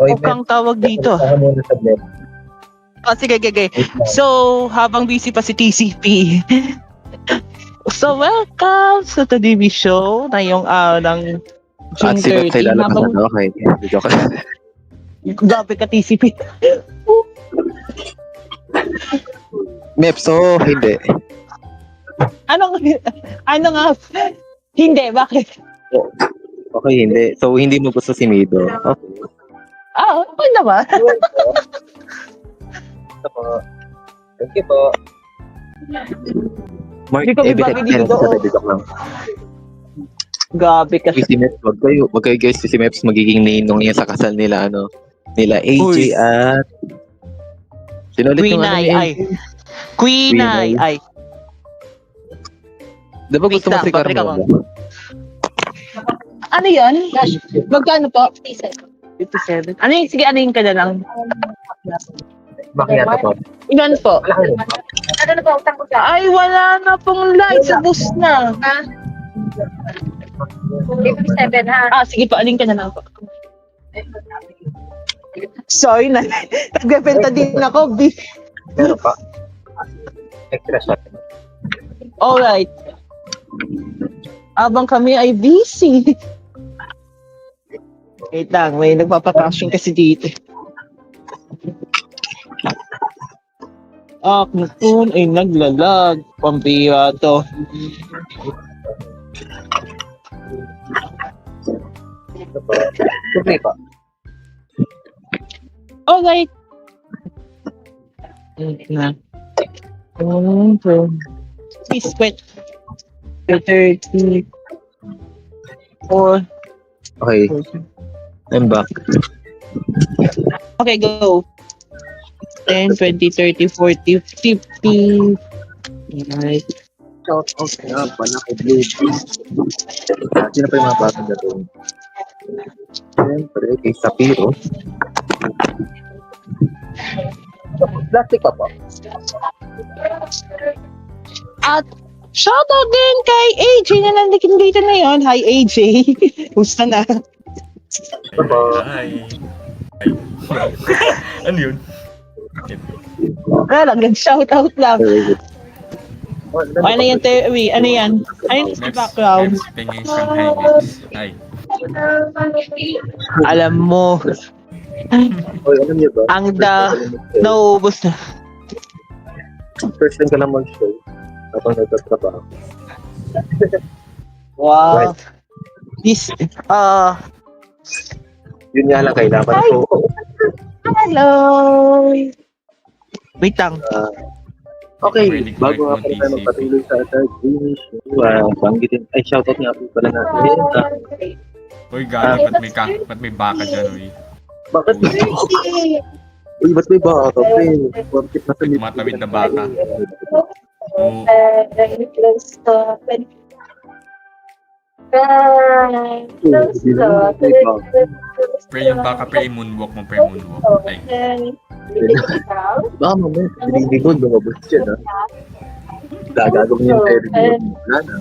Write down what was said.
Huwag kang tawag dito. Sige. So, habang busy pa si TCP. So, welcome sa The DB Show na yung ng June 30. Okay. Joke. Gabi ka TCP. Mepso, hindi. Ano nga? Hindi, bakit? Okay, hindi. So, hindi mo gusto si Mido. Okay. Okay naman. Ito po. Thank you po. Mark, Hindi kami bagay dito. Gabi ka. Si Meps, wag kayo guys, si Meps magiging ninong niya sa kasal nila, nila AJ Uy. at sino ulit yung Queen ay. Di ba gusto mo si Carmona? Ano yan? Magkano po? 57. Ano yung ka na lang? Macchiato po. Ilan po? Ano na ba utang ko sa? Ay, wala na pong light. Ubus na. 57 ha. Sige po, alin ka na lang po. Sorry na. Nagbebenta din ako. Meron pa. Extra shot. Alright. Abang kami ay busy. Wait lang, may nagpapakasyon kasi dito. Kung ay naglalag. Pampira to. Okay pa. Alright. Na. Please quit. 30. Okay. I'm back. Okay, go. 10, 20, 30, 40, 50. Alright. Shout out nga pala kay Blue. Sino pa yung mga batang na doon? Siyempre, kay Sapiro. Plastic pa po. At shoutout din kay AJ na nandikin dito na yon. Hi AJ. Gusto na. Hi. Ano yun? Wala lang, nag-shoutout lang. Ano yan, Terry? Ano yan? Ano yung sa background? Pingin from Highways. Hi. Alam mo, Oy, alam niyo ba? ang nauubos na. First time ka lang mag-show. Habang nagtatrabaho. Wow. This, Yun nga lang kailangan ko. hello. Wait lang. Okay, bago nga pala tayo magpatuloy sa third finish, banggitin, shoutout nga po pala natin. Uy, gagi, ba't may baka dyan, uy? Bakit? Uy, ba't may baka? Bakit nasa May tumatawid na baka. Oo. Pre yung baka, pre moonwalk mo, pre moonwalk. Ay. Baka mamaya, hindi ko lumabas siya na. Gagawin yung third finish. Wala na.